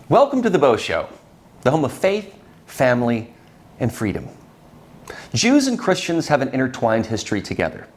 Welcome to the Beau Show, the home of faith, family, and freedom. Jews and Christians have an intertwined history together.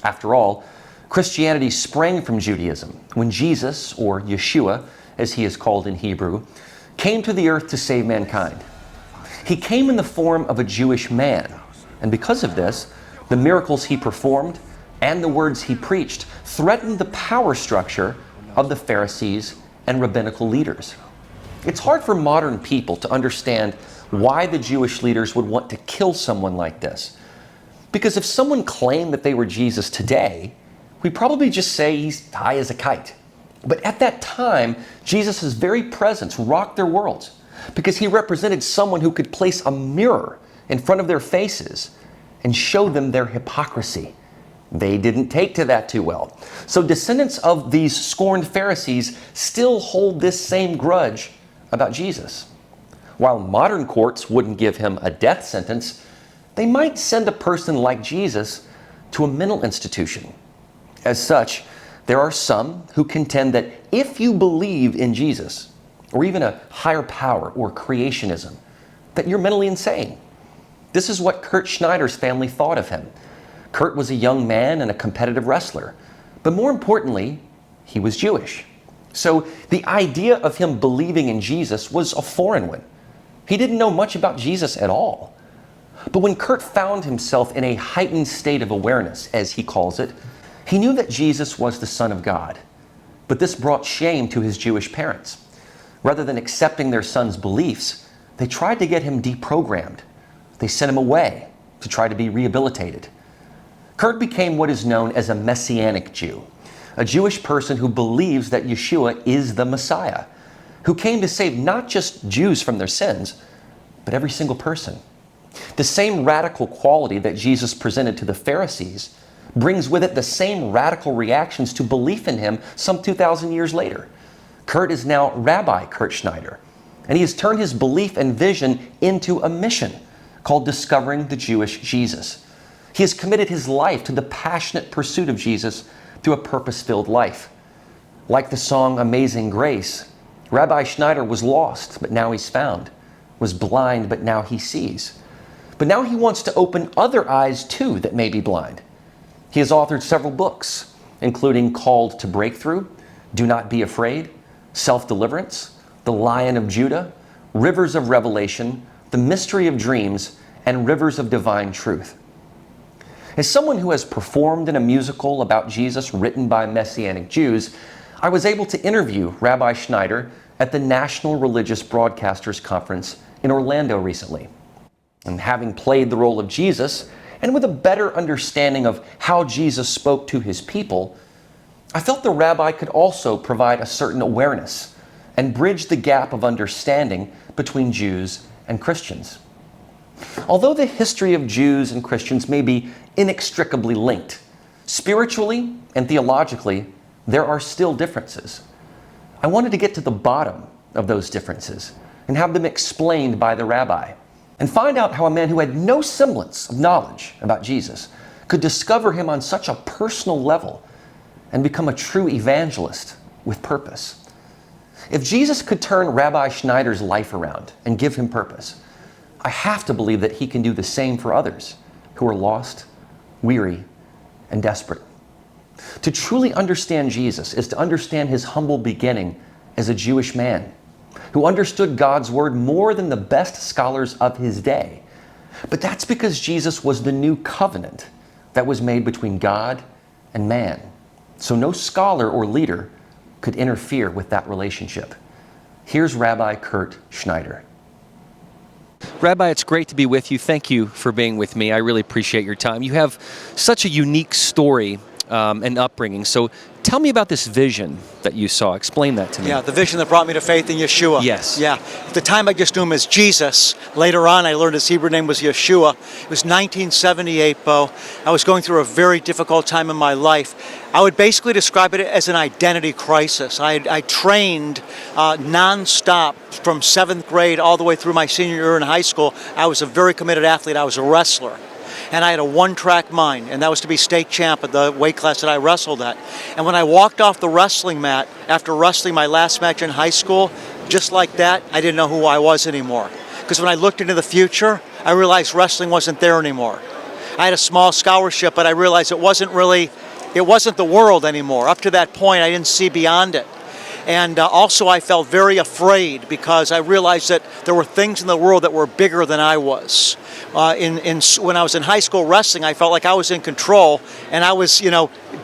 After all, Christianity sprang from Judaism when Jesus, or Yeshua, as he is called in Hebrew, came to the earth to save mankind. He came in the form of a Jewish man, and because of this, the miracles he performed and the words he preached threatened the power structure of the Pharisees and rabbinical leaders. It's hard for modern people to understand why the Jewish leaders would want to kill someone like this. Because if someone claimed that they were Jesus today, we'd probably just say he's high as a kite. But at that time, Jesus' very presence rocked their worlds because he represented someone who could place a mirror in front of their faces and show them their hypocrisy. They didn't take to that too well. So descendants of these scorned Pharisees still hold this same grudge about Jesus. While modern courts wouldn't give him a death sentence, they might send a person like Jesus to a mental institution. As such, there are some who contend that if you believe in Jesus, or even a higher power or creationism, that you're mentally insane. This is what Kirt Schneider's family thought of him. Kirt was a young man and a competitive wrestler, but more importantly, he was Jewish. So the idea of him believing in Jesus was a foreign one. He didn't know much about Jesus at all. But when Kirt found himself in a heightened state of awareness, as he calls it, he knew that Jesus was the Son of God. But this brought shame to his Jewish parents. Rather than accepting their son's beliefs, they tried to get him deprogrammed. They sent him away to try to be rehabilitated. Kirt became what is known as a Messianic Jew, a Jewish person who believes that Yeshua is the Messiah, who came to save not just Jews from their sins, but every single person. The same radical quality that Jesus presented to the Pharisees brings with it the same radical reactions to belief in him some 2,000 years later. Kirt is now Rabbi Kirt Schneider, and he has turned his belief and vision into a mission called Discovering the Jewish Jesus. He has committed his life to the passionate pursuit of Jesus through a purpose-filled life. Like the song Amazing Grace, Rabbi Schneider was lost, but now he's found, was blind, but now he sees. But now he wants to open other eyes too that may be blind. He has authored several books, including Called to Breakthrough, Do Not Be Afraid, Self-Deliverance, The Lion of Judah, Rivers of Revelation, The Mystery of Dreams, and Rivers of Divine Truth. As someone who has performed in a musical about Jesus written by Messianic Jews, I was able to interview Rabbi Schneider at the National Religious Broadcasters Conference in Orlando recently. And having played the role of Jesus, and with a better understanding of how Jesus spoke to his people, I felt the rabbi could also provide a certain awareness and bridge the gap of understanding between Jews and Christians. Although the history of Jews and Christians may be inextricably linked, spiritually and theologically, there are still differences. I wanted to get to the bottom of those differences and have them explained by the rabbi, and find out how a man who had no semblance of knowledge about Jesus could discover him on such a personal level and become a true evangelist with purpose. If Jesus could turn Rabbi Schneider's life around and give him purpose, I have to believe that he can do the same for others who are lost, weary, and desperate. To truly understand Jesus is to understand his humble beginning as a Jewish man who understood God's word more than the best scholars of his day. But that's because Jesus was the new covenant that was made between God and man. So no scholar or leader could interfere with that relationship. Here's Rabbi Kirt Schneider. Rabbi, it's great to be with you. Thank you for being with me. I really appreciate your time. You have such a unique story and upbringing. So tell me about this vision that you saw. Explain that to me. Yeah, the vision that brought me to faith in Yeshua. Yes. Yeah. At the time I just knew him as Jesus. Later on I learned his Hebrew name was Yeshua. It was 1978, Beau. I was going through a very difficult time in my life. I would basically describe it as an identity crisis. I trained non-stop from 7th grade all the way through my senior year in high school. I was a very committed athlete. I was a wrestler. And I had a one-track mind, and that was to be state champ at the weight class that I wrestled at. And when I walked off the wrestling mat after wrestling my last match in high school, just like that, I didn't know who I was anymore. Because when I looked into the future, I realized wrestling wasn't there anymore. I had a small scholarship, but I realized it wasn't the world anymore. Up to that point, I didn't see beyond it. And also I felt very afraid because I realized that there were things in the world that were bigger than I was. When I was in high school wrestling, I felt like I was in control and I was,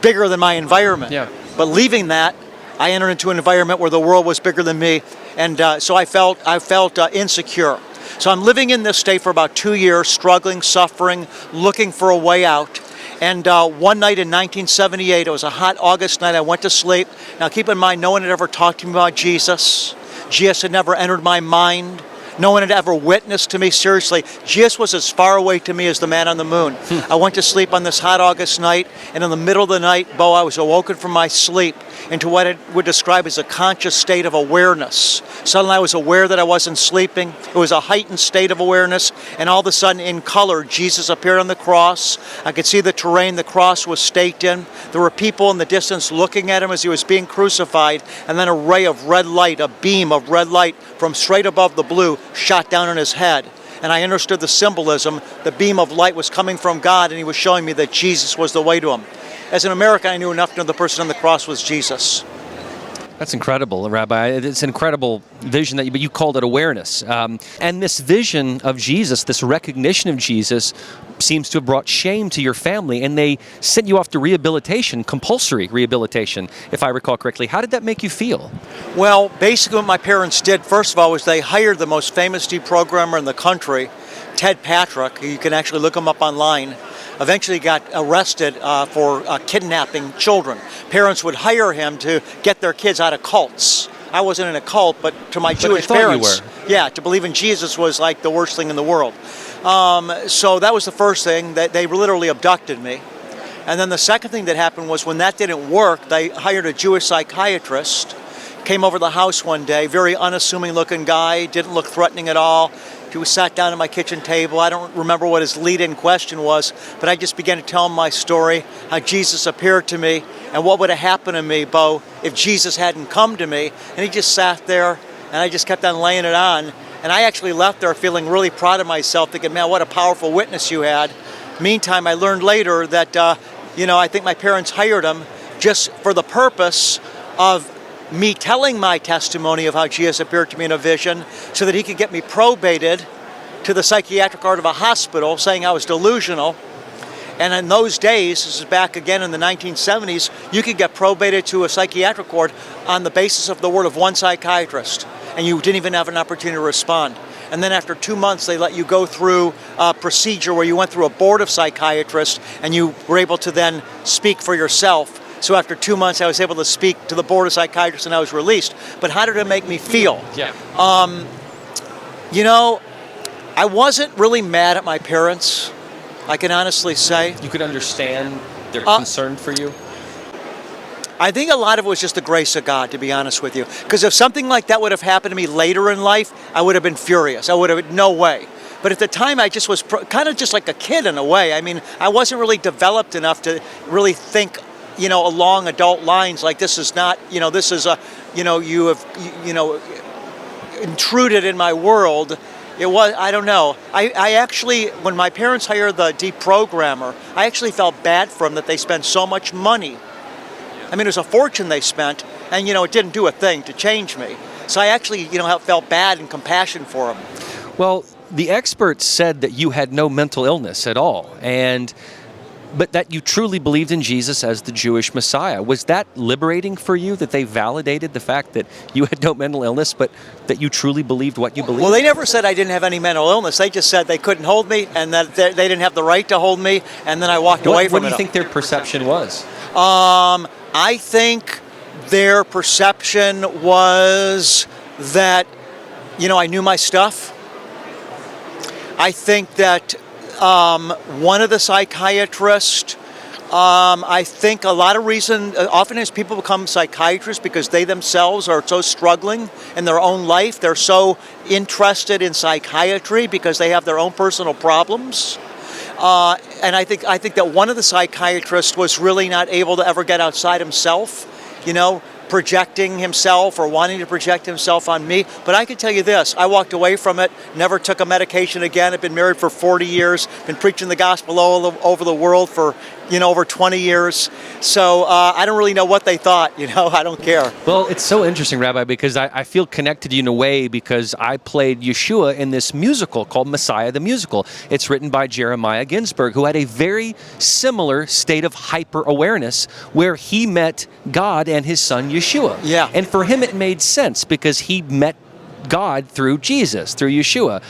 bigger than my environment. Yeah. But leaving that, I entered into an environment where the world was bigger than me, and so I felt insecure. So I'm living in this state for about 2 years, struggling, suffering, looking for a way out. And one night in 1978, it was a hot August night, I went to sleep. Now keep in mind, no one had ever talked to me about Jesus. Jesus had never entered my mind. No one had ever witnessed to me, seriously. Jesus was as far away to me as the man on the moon. I went to sleep on this hot August night, and in the middle of the night, Beau, I was awoken from my sleep into what I would describe as a conscious state of awareness. Suddenly I was aware that I wasn't sleeping. It was a heightened state of awareness, and all of a sudden, in color, Jesus appeared on the cross. I could see the terrain the cross was staked in. There were people in the distance looking at him as he was being crucified, and then a ray of red light, a beam of red light from straight above the blue shot down on his head. And I understood the symbolism. The beam of light was coming from God, and he was showing me that Jesus was the way to him. As an American, I knew enough to know the person on the cross was Jesus. That's incredible, Rabbi. It's an incredible vision but you called it awareness. And this vision of Jesus, this recognition of Jesus, seems to have brought shame to your family, and they sent you off to rehabilitation, compulsory rehabilitation, if I recall correctly. How did that make you feel? Well, basically what my parents did, first of all, was they hired the most famous deprogrammer in the country, Ted Patrick. You can actually look him up online. Eventually got arrested for kidnapping children. Parents would hire him to get their kids out of cults. I wasn't in a cult, but to my Jewish parents, yeah, to believe in Jesus was like the worst thing in the world. So that was the first thing, that they literally abducted me. And then the second thing that happened was when that didn't work, they hired a Jewish psychiatrist, came over to the house one day, very unassuming looking guy, didn't look threatening at all. He was sat down at my kitchen table. I don't remember what his lead-in question was, but I just began to tell him my story, how Jesus appeared to me, and what would have happened to me, Beau, if Jesus hadn't come to me. And he just sat there, and I just kept on laying it on. And I actually left there feeling really proud of myself, thinking, man, what a powerful witness you had. Meantime, I learned later that, I think my parents hired him just for the purpose of me telling my testimony of how Jesus appeared to me in a vision so that he could get me probated to the psychiatric ward of a hospital saying I was delusional. And in those days, this is back again in the 1970s, you could get probated to a psychiatric ward on the basis of the word of one psychiatrist, and you didn't even have an opportunity to respond. And then after 2 months, they let you go through a procedure where you went through a board of psychiatrists and you were able to then speak for yourself. So after 2 months, I was able to speak to the board of psychiatrists and I was released. But how did it make me feel? Yeah. I wasn't really mad at my parents, I can honestly say. You could understand their concern for you? I think a lot of it was just the grace of God, to be honest with you. Because if something like that would have happened to me later in life, I would have been furious. I would have, no way. But at the time, I just was kind of just like a kid in a way. I mean, I wasn't really developed enough to really think along adult lines like this is not, this is a, you have, intruded in my world. It was, I don't know. I actually, when my parents hired the deprogrammer, I actually felt bad for them that they spent so much money. I mean, it was a fortune they spent, and, it didn't do a thing to change me. So I actually, felt bad and compassion for them. Well, the experts said that you had no mental illness at all, but that you truly believed in Jesus as the Jewish Messiah. Was that liberating for you, that they validated the fact that you had no mental illness, but that you truly believed what you believed? Well, they never said I didn't have any mental illness. They just said they couldn't hold me and that they didn't have the right to hold me, and then I walked away from it. What do you think their perception was? I think their perception was that, I knew my stuff. I think that one of the psychiatrists, I think a lot of reason, often as people become psychiatrists because they themselves are so struggling in their own life, they're so interested in psychiatry because they have their own personal problems. And I think that one of the psychiatrists was really not able to ever get outside himself, projecting himself or wanting to project himself on me. But I can tell you this, I walked away from it, never took a medication again. I've been married for 40 years, been preaching the gospel all over the world for, over 20 years. So I don't really know what they thought, I don't care. Well, it's so interesting, Rabbi, because I feel connected to you in a way because I played Yeshua in this musical called Messiah the Musical. It's written by Jeremiah Ginsburg, who had a very similar state of hyper-awareness where he met God and his son Yeshua. Yeah. And for him it made sense because he met God through Jesus, through Yeshua.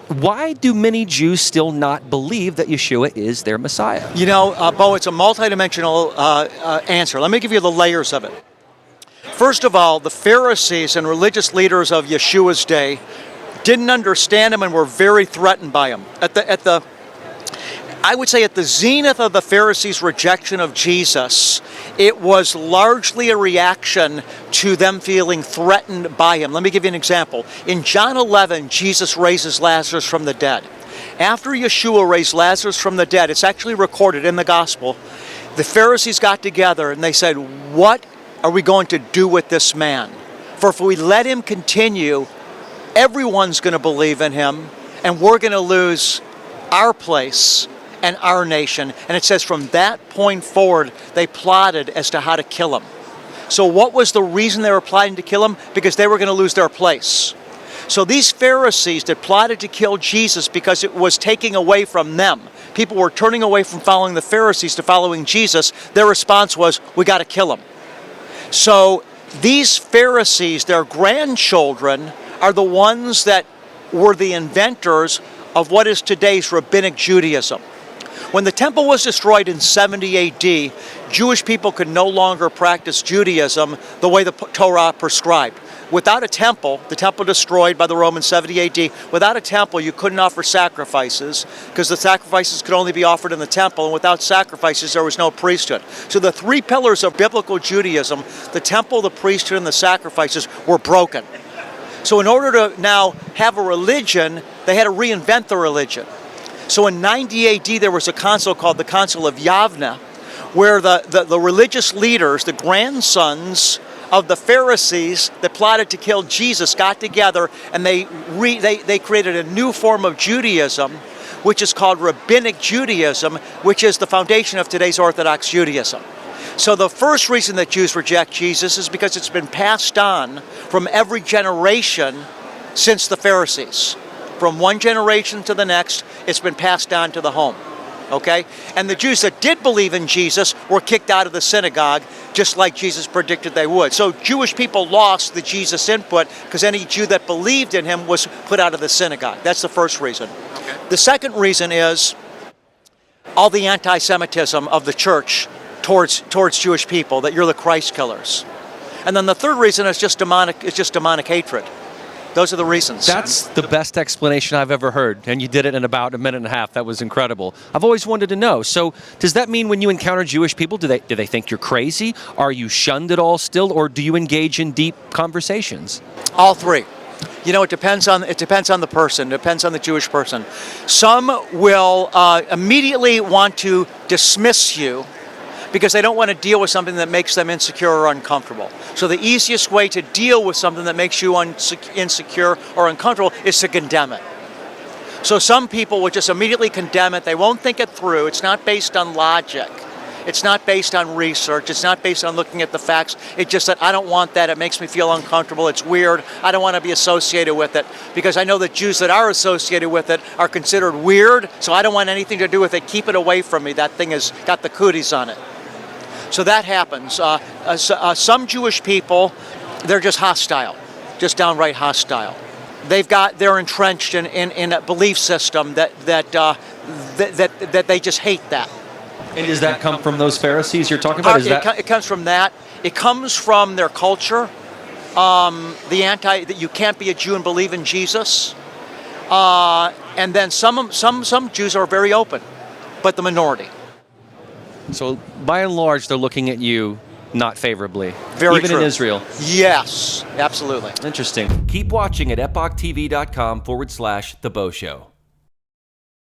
Why do many Jews still not believe that Yeshua is their Messiah? Beau, it's a multidimensional answer. Let me give you the layers of it. First of all, the Pharisees and religious leaders of Yeshua's day didn't understand him and were very threatened by him. I would say at the zenith of the Pharisees' rejection of Jesus, it was largely a reaction to them feeling threatened by him. Let me give you an example. In John 11, Jesus raises Lazarus from the dead. After Yeshua raised Lazarus from the dead, it's actually recorded in the gospel, the Pharisees got together and they said, what are we going to do with this man? For if we let him continue, everyone's going to believe in him and we're going to lose our place and our nation. And it says from that point forward, they plotted as to how to kill him. So what was the reason they were plotting to kill him? Because they were going to lose their place. So these Pharisees that plotted to kill Jesus because it was taking away from them, people were turning away from following the Pharisees to following Jesus, their response was, we got to kill him. So these Pharisees, their grandchildren, are the ones that were the inventors of what is today's Rabbinic Judaism. When the temple was destroyed in 70 AD, Jewish people could no longer practice Judaism the way the Torah prescribed. Without a temple, the temple destroyed by the Romans 70 AD, without a temple you couldn't offer sacrifices because the sacrifices could only be offered in the temple, and without sacrifices there was no priesthood. So the three pillars of biblical Judaism, the temple, the priesthood, and the sacrifices, were broken. So in order to now have a religion, they had to reinvent the religion. So in 90 AD, there was a council called the Council of Yavne, where the religious leaders, the grandsons of the Pharisees that plotted to kill Jesus, got together and they created a new form of Judaism, which is called Rabbinic Judaism, which is the foundation of today's Orthodox Judaism. So the first reason that Jews reject Jesus is because it's been passed on from every generation since the Pharisees. From one generation to the next, it's been passed on to the home, okay? And the Jews that did believe in Jesus were kicked out of the synagogue, just like Jesus predicted they would. So Jewish people lost the Jesus input because any Jew that believed in him was put out of the synagogue. That's the first reason. Okay. The second reason is all the anti-Semitism of the church towards Jewish people, that you're the Christ killers. And then the third reason is just demonic hatred. Those are the reasons. That's the best explanation I've ever heard, and you did it in about a minute and a half. That was incredible. I've always wanted to know. So does that mean when you encounter Jewish people, do they think you're crazy? Are you shunned at all still, or do you engage in deep conversations? All three. It depends on the person. It depends on the Jewish person. Some will immediately want to dismiss you because they don't want to deal with something that makes them insecure or uncomfortable. So the easiest way to deal with something that makes you insecure or uncomfortable is to condemn it. So some people will just immediately condemn it. They won't think it through. It's not based on logic. It's not based on research. It's not based on looking at the facts. It's just that I don't want that. It makes me feel uncomfortable. It's weird. I don't want to be associated with it because I know that Jews that are associated with it are considered weird, so I don't want anything to do with it. Keep it away from me. That thing has got the cooties on it. So that happens. Some Jewish people, they're just hostile, just downright hostile. They're entrenched in a belief system that they just hate that. And does that come from those Pharisees you're talking about? It comes from that. It comes from their culture. That you can't be a Jew and believe in Jesus. And then some Jews are very open, but the minority. So by and large, they're looking at you not favorably. Very Even true. in Israel. Yes, absolutely. Interesting. Keep watching at epochtv.com/The Beau Show.